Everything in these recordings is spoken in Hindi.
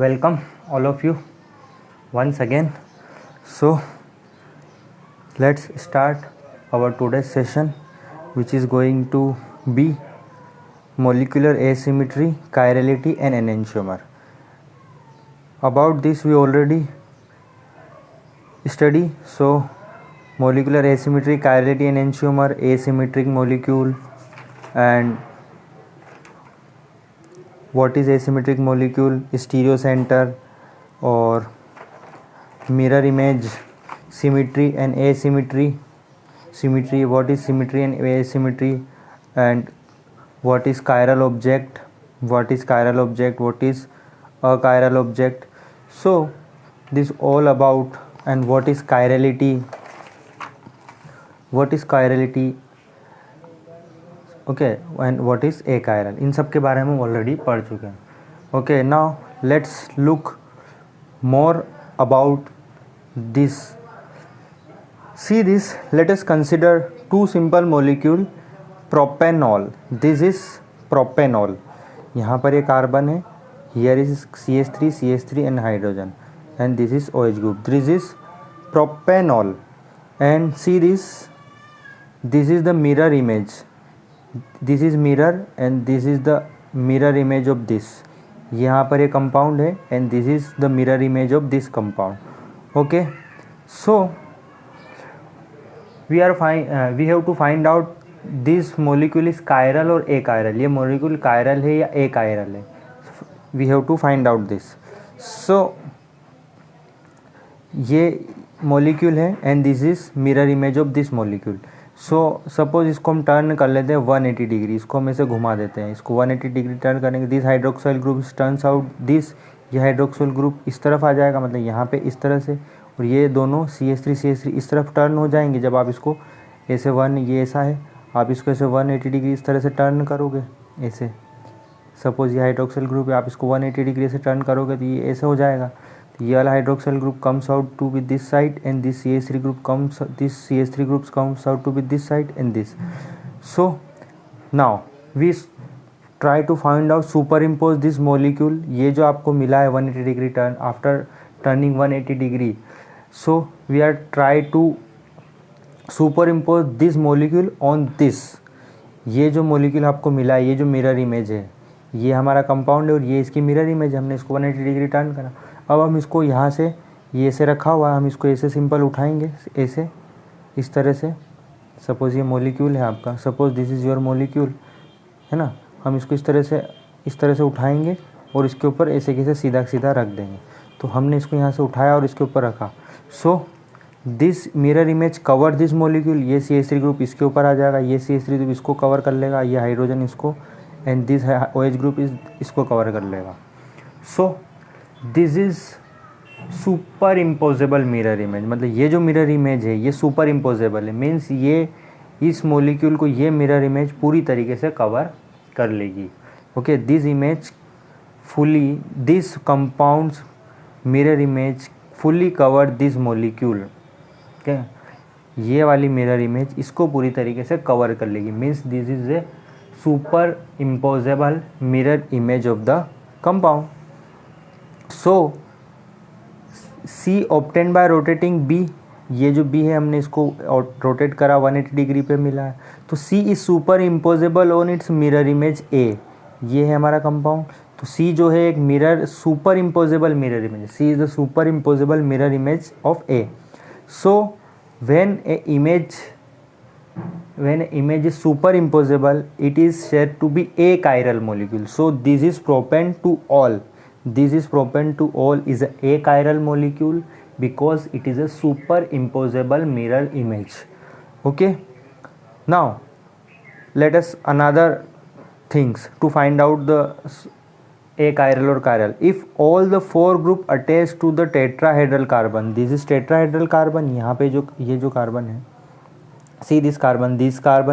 Welcome all of you once again. So let's start our today's session, which is going to be molecular asymmetry, chirality and enantiomer. About this we already study. So molecular asymmetry, chirality, enantiomer, asymmetric molecule, and what is asymmetric molecule, stereo center or mirror image, symmetry and asymmetry, symmetry, what is symmetry and asymmetry, and what is chiral object, what is chiral object, what is a chiral object. So this all about, and what is chirality, okay, and what is achiral, इन सब के बारे में ऑलरेडी पढ़ चुके हैं. Okay, now let's look more about this. See this, let us consider two simple molecule, propanol. This is propanol. यहाँ पर ये कार्बन है, here is CH3 and hydrogen, and this is OH group. This is propanol. And see this is the mirror image. This is mirror and this is the mirror image of this. यहाँ पर ये compound है and this is the mirror image of this compound. Okay, so we have to find out this molecule is chiral or achiral. ये molecule chiral है या achiral है, we have to find out this. So ये molecule है and this is mirror image of this molecule. So suppose इसको हम टर्न कर लेते हैं 180 डिग्री, इसको हम ऐसे घुमा देते हैं, इसको 180 डिग्री टर्न करेंगे. This hydroxyl group turns out this, ये हाइड्रोक्साइल ग्रुप इस तरफ आ जाएगा, मतलब यहाँ पे इस तरह से, और ये दोनों CH3 इस तरफ टर्न हो जाएंगे. जब आप इसको ऐसे ये ऐसा है, आप इसको ऐसे 180 डिग्री इस तरह से टर्न करोगे ऐसे. सपोज ये हाइड्रोक्साइल ग्रुप है, आप इसको 180 डिग्री से टर्न करोगे तो ये ऐसे हो जाएगा. ये वाला hydroxyl group comes out to with this side and this CH3 group comes, this CH3 groups comes out to with this side and this. So now we try to find out, superimpose this molecule. ये जो आपको मिला है 180 degree turn, after turning 180 degree, so we are try to superimpose this molecule on this. ये जो molecule आपको मिला है, ये जो मिरर इमेज है, ये हमारा कंपाउंड है और ये इसकी मिरर इमेज है. हमने इसको 180 डिग्री टर्न करा. अब हम इसको यहाँ से, ये ऐसे रखा हुआ है, हम इसको ऐसे सिंपल उठाएंगे ऐसे इस तरह से. सपोज़ ये मॉलिक्यूल है आपका, suppose this is your molecule है ना. हम इसको इस तरह से उठाएंगे और इसके ऊपर ऐसे कैसे सीधा रख देंगे. तो हमने इसको यहाँ से उठाया और इसके ऊपर रखा. So this mirror image cover this molecule. ये CH3 ग्रुप इसके ऊपर आ जाएगा, ये CH3 ग्रुप इसको कवर कर लेगा, ये हाइड्रोजन इसको, एंड दिस OH ग्रुप इसको कवर कर लेगा. So this is super imposable mirror image. मतलब ये जो मिरर इमेज है ये सुपर इम्पोजेबल है, मीन्स ये इस मॉलिक्यूल को ये मिरर इमेज पूरी तरीके से कवर कर लेगी. Okay, this image fully, this compounds mirror image fully cover this molecule. Okay, ये वाली मिरर इमेज इसको पूरी तरीके से कवर कर लेगी, means this is A super imposable mirror image of the compound. So C obtained by rotating B, ये जो B है हमने इसको रोटेट करा 180 डिग्री पे मिला है, तो C is super imposable on it's mirror image A. ये है हमारा कंपाउंड. तो C जो है एक mirror, super imposable mirror image. C is the super imposable mirror image of A. So when A image is superimposable, it is said to be achiral molecule. So this is propan to all. This is propan to all is a achiral molecule because it is a superimposable mirror image. Okay, now let us another things to find out the achiral or chiral. If all the four group attached to the tetrahedral carbon, this is tetrahedral carbon. यहाँ पे जो ये जो कार्बन है, see this carbon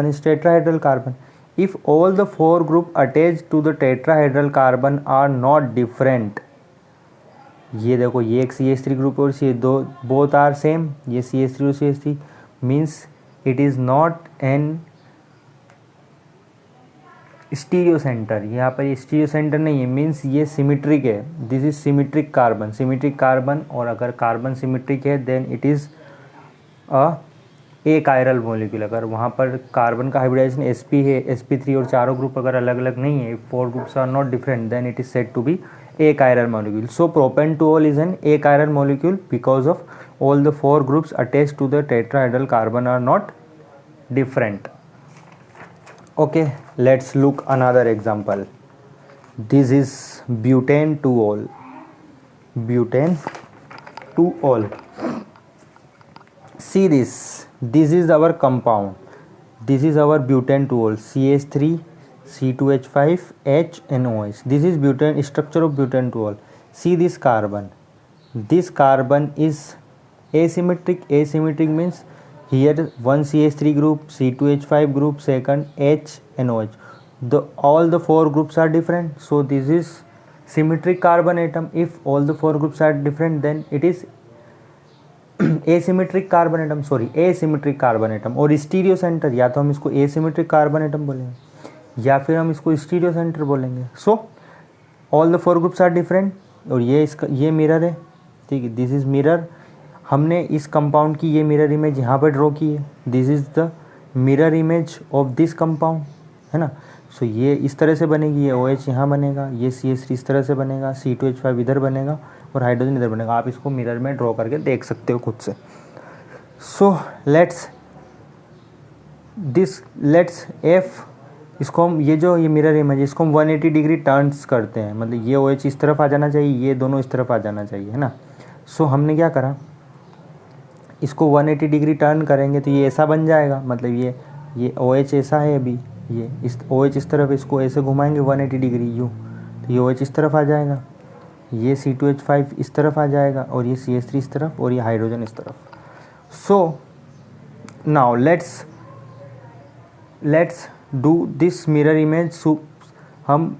is tetrahedral carbon. If all the four group attached to the tetrahedral carbon are not different, ये देखो ये एक CH3 ग्रुप और ये दो both are same, ये CH3 और CH3, means it is not an stereo centre, यहाँ पर ये स्टीरियो सेंटर नहीं है, मीन्स ये सिमेट्रिक है, this is symmetric carbon, symmetric carbon, और अगर कार्बन सिमेट्रिक है then it is a a chiral molecule. अगर वहाँ पर कार्बन का हाइब्रिडाइजेशन sp है, sp3 और चारों ग्रुप अगर अलग अलग नहीं है, 4 groups are not different, then it is said to be A chiral molecule. So प्रोपेन-2-ol is an A chiral molecule because of all the 4 groups attached to the tetrahedral carbon are not different. Okay, let's look another example. This is butane-2-ol, butane-2-ol. See this is our compound, this is our butane-2-ol, CH3 C2H5 H and OH. This is butane, structure of butane-2-ol. See this carbon is asymmetric. Asymmetric means here one CH3 group, C2H5 group, second H and OH. All the 4 groups are different, so this is symmetric carbon atom. If all the 4 groups are different, then it is asymmetric carbon atom, asymmetric carbon atom. और स्टीरियो सेंटर, या तो हम इसको asymmetric carbon atom बोलेंगे या फिर हम इसको स्टीरियो सेंटर बोलेंगे. So all the 4 groups are different, और ये मिरर है, ठीक है, दिस इज मिरर. हमने इस कंपाउंड की ये मिरर इमेज यहाँ पर ड्रॉ की है, this is the mirror image of this compound, है ना. सो ये इस तरह से बनेगी, ये OH यहाँ बनेगा, ये CH3 इस तरह से बनेगा, C2H5 इधर बनेगा और हाइड्रोजन इधर बनेगा. आप इसको मिरर में ड्रॉ करके देख सकते हो खुद से. सो लेट्स F, इसको हम ये मिरर इमेज, इसको हम 180 डिग्री टर्न्स करते हैं, मतलब ये OH इस तरफ आ जाना चाहिए, ये दोनों इस तरफ आ जाना चाहिए, है ना. सो हमने क्या करा, इसको 180 डिग्री टर्न करेंगे तो ये ऐसा बन जाएगा, मतलब ये OH ऐसा है, अभी ये इस OH इस तरफ, इसको ऐसे घुमाएंगे 180 डिग्री यूँ, तो ये OH इस तरफ आ जाएगा, ये C2H5 इस तरफ आ जाएगा, और ये CH3 इस तरफ, और ये हाइड्रोजन इस तरफ. So now let's do this mirror image. हम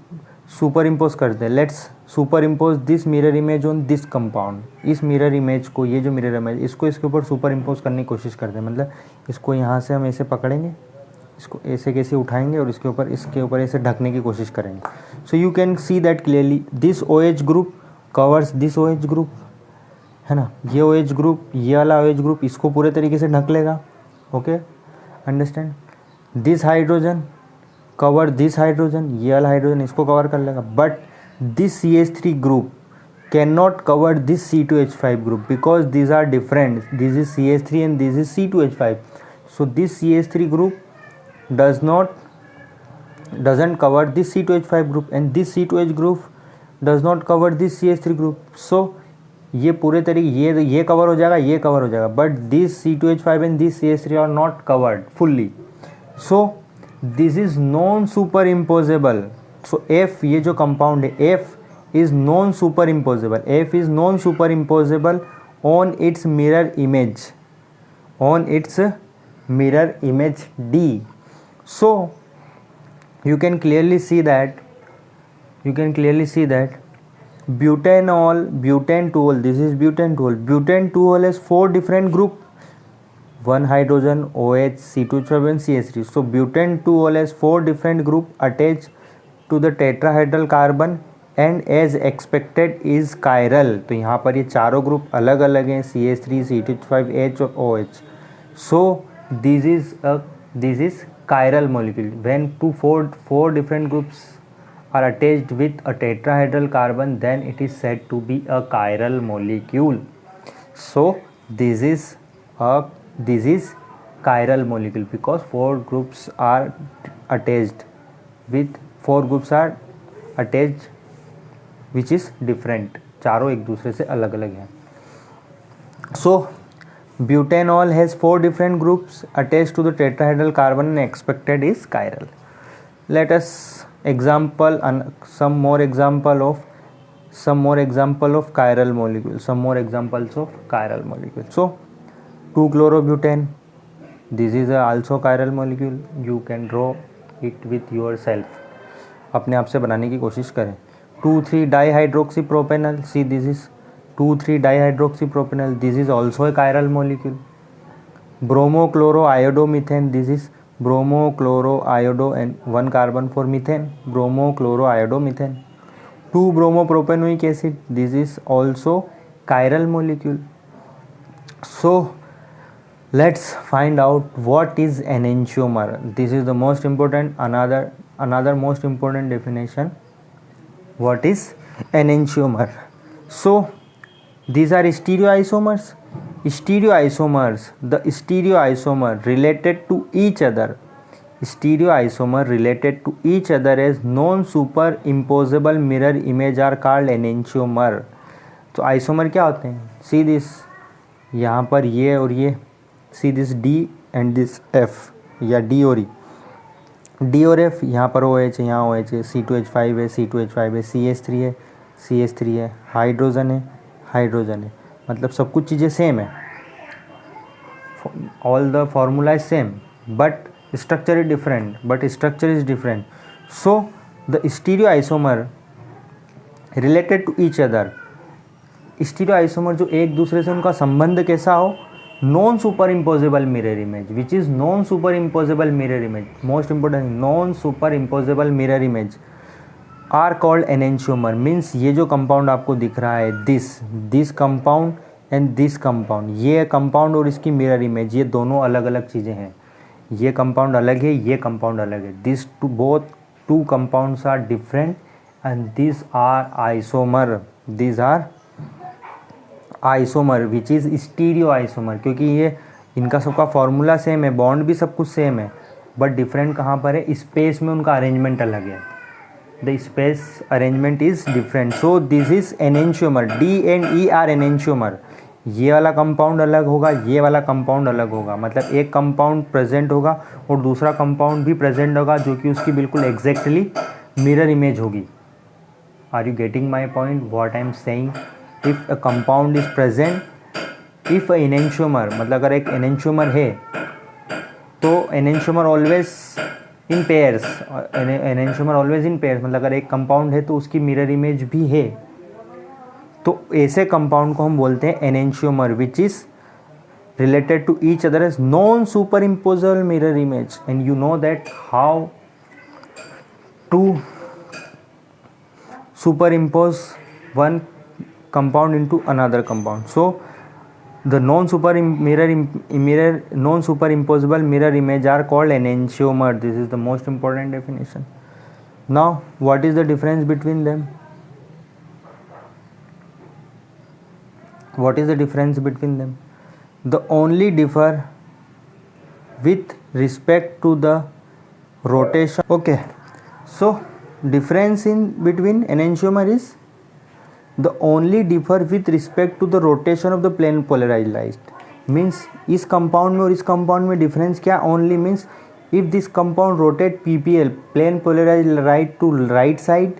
सुपर इम्पोज करते हैं, let's super impose this mirror image on this compound. इस मिरर इमेज को, ये जो मिरर इमेज, इसको इसके ऊपर सुपर इम्पोज करने की कोशिश करते हैं. मतलब इसको यहाँ से हम ऐसे पकड़ेंगे, इसको ऐसे कैसे उठाएंगे और इसके ऊपर ऐसे ढकने की कोशिश करेंगे. So you can see that clearly this OH group covers this OH group, है ना. ये OH ग्रुप, ये वाला OH ग्रुप इसको पूरे तरीके से ढक लेगा. Okay, understand. This hydrogen cover this hydrogen, ये वाला हाइड्रोजन इसको कवर कर लेगा. But this CH3 group cannot cover this C2H5 group because these are different. This is CH3 and this is C2H5. So this CH3 group doesn't cover this C2H5 group, and this C2H group does not cover this CH3 group. So ये पूरे तरीके ये कवर हो जाएगा, ये कवर हो जाएगा, but this C2H5 and this CH3 are not covered fully. So this is non superimposable. So F, ये जो कंपाउंड है F is non super imposable. F is non super imposable on it's mirror image D. So you can clearly see that butane-2-ol, this is butane-2-ol. Butane-2-ol has 4 different group, 1 hydrogen, OH, C2H5 and CH3. So butane-2-ol has 4 different group attached to the tetrahedral carbon and as expected is chiral. तो यहाँ पर ये चारों ग्रुप अलग अलग हैं, CH3, C2H5, H और OH. So this is chiral molecule. When four different groups are attached with a tetrahedral carbon, then it is said to be a chiral molecule. So this is chiral molecule because 4 groups are attached which is different. चारों एक दूसरे से अलग अलग हैं. So butanol has 4 different groups attached to the tetrahedral carbon and expected is chiral. Let us example some more example of chiral molecules. Some more examples of chiral molecules. So 2-chlorobutane, this is also chiral molecule. You can draw it with yourself. अपने आप से बनाने की कोशिश करें. 2,3-dihydroxypropanol. See, this is 2,3-dihydroxypropanol. This is also a chiral molecule. Bromochloroiodomethane. This is bromo chloro iodo and 1 carbon for methane, bromo chloro iodo methane. 2 bromopropanoic acid, this is also chiral molecule. So let's find out what is enantiomer. This is the most important, another most important definition. What is enantiomer? So these are stereoisomers. Stereoisomers, the stereoisomer related to each other, stereoisomer related to each other as non-superimposable mirror image are called enantiomer. तो आइसोमर क्या होते हैं? सी दिस, यहाँ पर ये और ये, see this D and this F, या डी और ई, डी और एफ, यहाँ पर ओ एच है, यहाँ ओ एच है, C2H5 है, C2H5 है, CH3 है, CH3 है, हाइड्रोजन है, हाइड्रोजन है, मतलब सब कुछ चीज़ें सेम है, all the formula is same but structure is different, so the stereo isomer related to each other, stereo isomer जो एक दूसरे से उनका संबंध कैसा हो, non superimposable mirror image, which is non superimposable mirror image, most important, non superimposable mirror image are called enantiomer. Means ये जो कंपाउंड आपको दिख रहा है, this compound and this compound, ये कंपाउंड और इसकी मिरर इमेज, ये दोनों अलग अलग चीज़ें हैं. ये कंपाउंड अलग है, ये कंपाउंड अलग है. This both two compounds are different and this are isomer, this are isomer which is stereo isomer, क्योंकि ये इनका सबका फॉर्मूला सेम है, बॉन्ड भी सब कुछ सेम है, बट डिफरेंट कहाँ पर है, स्पेस में उनका अरेंजमेंट अलग है, the space arrangement is different. So this is enantiomer, D and E R enantiomer. ये वाला कंपाउंड अलग होगा, ये वाला कंपाउंड अलग होगा, मतलब एक कंपाउंड प्रेजेंट होगा और दूसरा कंपाउंड भी प्रेजेंट होगा जो कि उसकी बिल्कुल एग्जैक्टली मिरर इमेज होगी. Are you getting my point, what I am saying? If a compound is present, if a enantiomer, मतलब अगर एक एनेंशियोमर है तो enantiomer always in pairs, enantiomer always in pairs, मतलब अगर एक कंपाउंड है तो उसकी मिरर इमेज भी है, तो ऐसे कंपाउंड को हम बोलते हैं enantiomer which is related to each other as non superimposable mirror image. And you know that how to superimpose one compound into another compound. So the non-superimposable mirror image are called enantiomer. This is the most important definition. Now what is the difference between them? What is the difference between them? The only differ with respect to the rotation. Okay, so difference in between enantiomer is the only differ with respect to the rotation of the plane polarized light. Means इस कंपाउंड में और इस कंपाउंड में डिफरेंस क्या, only means if this compound rotate PPL plane polarized right to right side,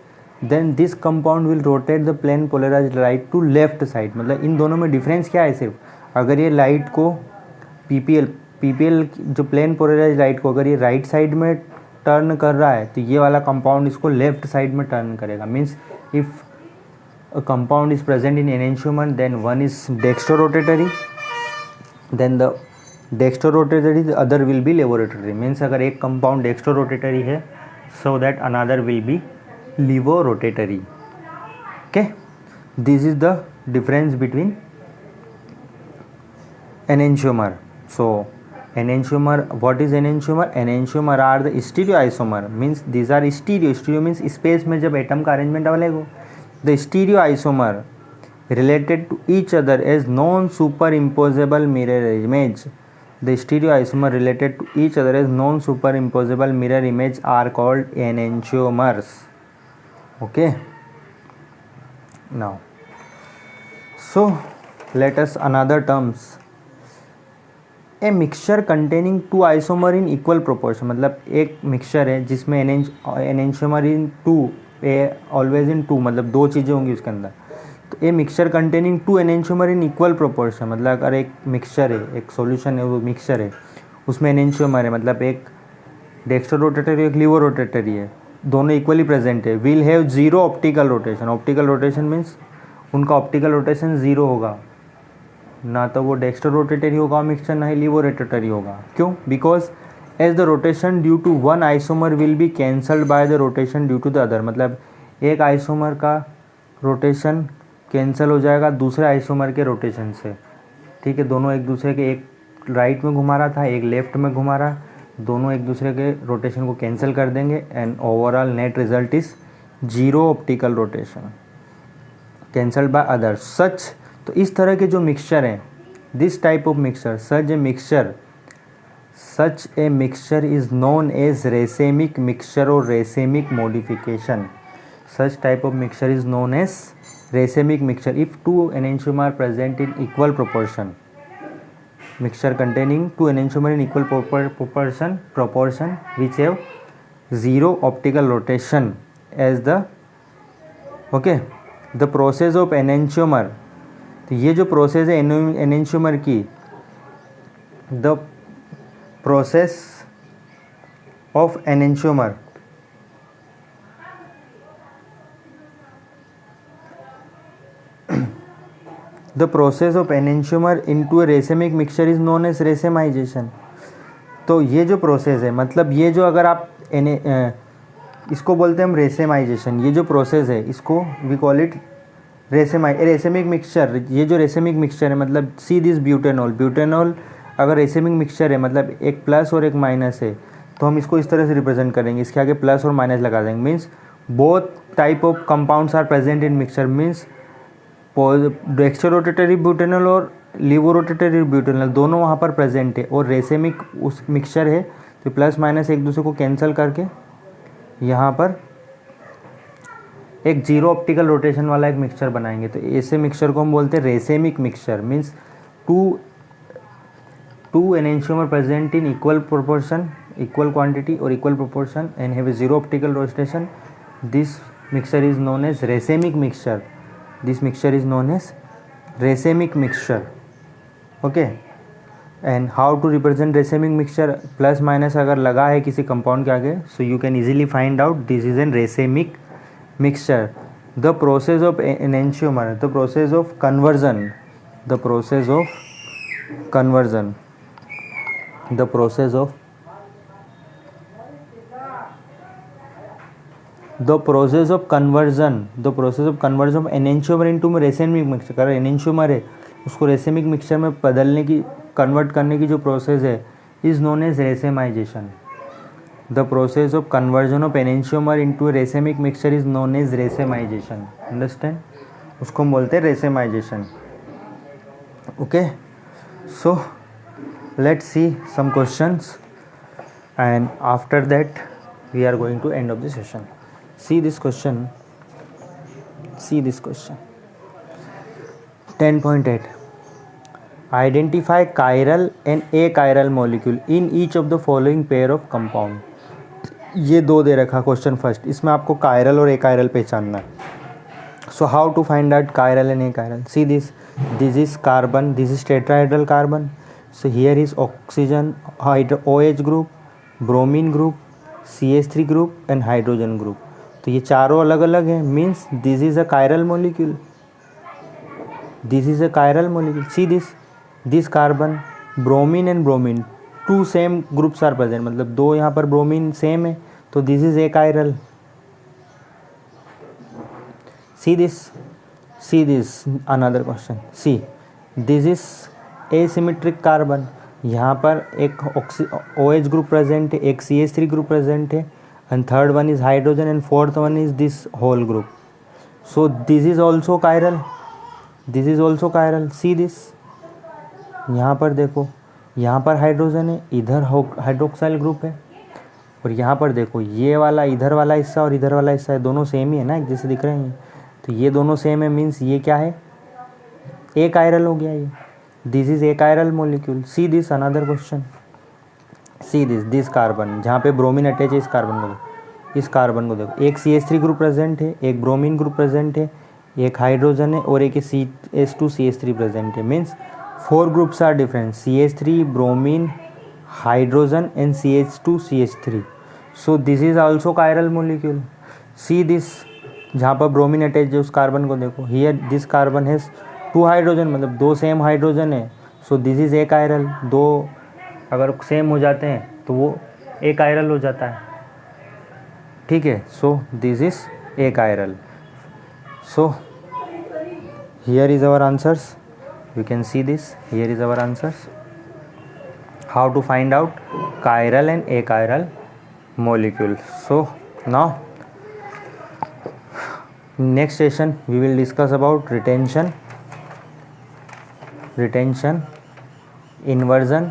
then this compound will rotate the plane polarized right to left side. मतलब इन दोनों में डिफरेंस क्या है, सिर्फ अगर ये लाइट को PPL जो प्लेन पोलराइज्ड लाइट को अगर ये राइट साइड में टर्न कर रहा है तो ये वाला कंपाउंड इसको लेफ्ट साइड में टर्न करेगा. Means if a compound is present in enantiomer then one is dextrorotatory, then the dextrorotatory, the other will be levorotatory. Means अगर एक कंपाउंड डेक्स्ट्रोरोटेटरी है so that another will be levorotatory. Okay, this is the difference between enantiomer. So enantiomer, what is enantiomer? Enantiomer are the stereoisomer, means these are stereo means space में जब एटम का अरेंजमेंट अलग हो. The stereoisomer related to each other as non superimposable mirror image. The stereoisomer related to each other as non superimposable mirror image are called enantiomers. Okay, now so let us another terms. A mixture containing two isomer in equal proportion, मतलब एक मिक्सचर है जिसमें enantiomer in two, a always in two, मतलब दो चीज़ें होंगी उसके अंदर. तो a mixture containing two enantiomer in equal proportion, मतलब अगर एक मिक्सचर है, एक सॉल्यूशन है, वो मिक्सचर है, उसमें एनेंशियोमर है, मतलब एक डेक्स्ट्रोरोटेटरी एक लीवोरोटेटरी है, दोनों इक्वली प्रेजेंट है, will have zero optical rotation. Optical rotation means उनका ऑप्टिकल रोटेशन ज़ीरो होगा, ना तो वो डेक्स्ट्रोरोटेटरी होगा मिक्सचर, ना ही लीवोरोटेटरी होगा. क्यों? Because as the rotation due to one isomer will be cancelled by the rotation due to the other, मतलब एक आइसोमर का रोटेशन कैंसिल हो जाएगा दूसरे आइसोमर के रोटेशन से, ठीक है। दोनों एक दूसरे के, एक राइट में घुमा रहा था, एक लेफ्ट में घुमा रहा, दोनों एक दूसरे के रोटेशन को कैंसिल कर देंगे and overall net result is zero optical rotation cancelled by other such. तो इस तरह के जो मिक्सचर हैं, this type of mixture, such a mixture is known as racemic mixture or racemic modification. Such type of mixture is known as racemic mixture if two enantiomer are present in equal proportion. Mixture containing two enantiomer in equal proportion which have zero optical rotation as the the process of enantiomer. तो ये जो प्रोसेस है enantiomer की, the process of enantiomer, the process of enantiomer into a racemic mixture is known as racemization. तो ये जो प्रोसेस है, मतलब ये जो अगर आप इसको बोलते हैं हम रेसेमाइजेशन, ये जो प्रोसेस है इसको we call it racemic mixture. ये जो रेसेमिक मिक्सचर है, मतलब सी दिस ब्यूटेनॉल अगर रेसेमिक मिक्सचर है, मतलब एक प्लस और एक माइनस है, तो हम इसको इस तरह से रिप्रेजेंट करेंगे, इसके आगे प्लस और माइनस लगा देंगे। Means both type of compounds are present in mixture, means dextrorotatory butanol और लीवो रोटेटरी ब्यूटेनॉल दोनों वहाँ पर प्रेजेंट है, और रेसेमिक उस मिक्सचर है तो प्लस माइनस एक दूसरे को कैंसिल करके यहाँ पर एक जीरो ऑप्टिकल रोटेशन वाला एक मिक्सचर बनाएंगे। तो ऐसे मिक्सचर को हम बोलते हैं racemic mixture. Means two enantiomer present in equal proportion, equal quantity or equal proportion and have a zero optical rotation. This mixture is known as racemic mixture. This mixture is known as racemic mixture. Okay. And how to represent racemic mixture? Plus minus अगर लगा है किसी compound के आगे, so you can easily find out this is a racemic mixture. The process of enantiomer, the process of conversion, the process of conversion of enantiomer into racemic mixture। अगर enantiomer है उसको racemic mixture में बदलने की, कन्वर्ट करने की जो प्रोसेस है is known as racemisation. The process of conversion of enantiomer into racemic mixture is known as racemisation. Understand, उसको हम बोलते हैं racemisation. Okay, so let's see some questions and after that we are going to end of the session. See this question 10.8 identify chiral and achiral molecule in each of the following pair of compound। ये दो दे रखा क्वेश्चन फर्स्ट, इसमें आपको chiral और achiral पहचानना है। So how to find out chiral and achiral? See this is carbon, this is tetrahedral carbon. So here is oxygen OH group, bromine group, CH3 group and hydrogen group। तो ये चारों अलग अलग हैं, means this is a chiral molecule, this is a chiral molecule. See this carbon, bromine and bromine, two same groups are present, मतलब दो यहाँ पर ब्रोमीन सेम है, तो this is achiral. See this another question, see this is asymmetric carbon, यहाँ पर एक OH ग्रुप प्रेजेंट है, एक CH3 ग्रुप प्रेजेंट है and third one is hydrogen and fourth one is this whole group. So this is also chiral, this is also chiral. See this, यहाँ पर देखो, यहाँ पर हाइड्रोजन है, इधर हाइड्रोक्साइल ग्रुप है, और यहाँ पर देखो ये वाला इधर वाला हिस्सा और इधर वाला हिस्सा है, दोनों सेम ही है ना, एक जैसे दिख रहे हैं, तो ये दोनों सेम है, मीन्स ये क्या है, ए कायरल हो गया ये। This is A chiral molecule. See this another question, see this carbon, जहाँ पे ब्रोमीन अटैच है, इस कार्बन को देखो, एक CH3 ग्रुप प्रेजेंट है, एक ब्रोमीन ग्रुप प्रेजेंट है, एक हाइड्रोजन है और एक CH2 CH3 प्रेजेंट है। Means 4 groups are different, CH3, bromine, hydrogen and CH2 CH3। So this is also chiral molecule. See this, जहाँ पर ब्रोमीन अटैच है उस कार्बन को देखो, here this carbon has 2 hydrogen, मतलब 2 सेम हाइड्रोजन है, so this is achiral. 2 अगर सेम हो जाते हैं तो वो एक आयरल हो जाता है, ठीक है। So this is achiral. So here is our answers, you can see this, here is our answers. How to find out chiral and achiral molecule. So now next session we will discuss about retention, inversion,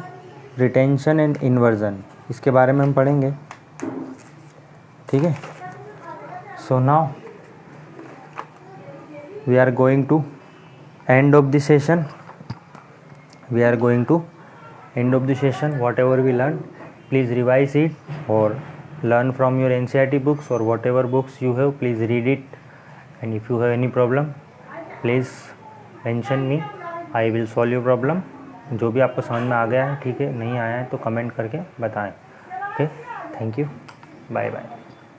retention and inversion, इसके बारे में हम पढ़ेंगे, ठीक है। So now we are going to end of the session, whatever we learned, please revise it or learn from your NCERT books or whatever books you have, please read it, and if you have any problem please mention me, I will solve your problem। जो भी आपको समझ में आ गया है, ठीक है, नहीं आया है तो कमेंट करके बताएं। Okay, thank you, bye bye.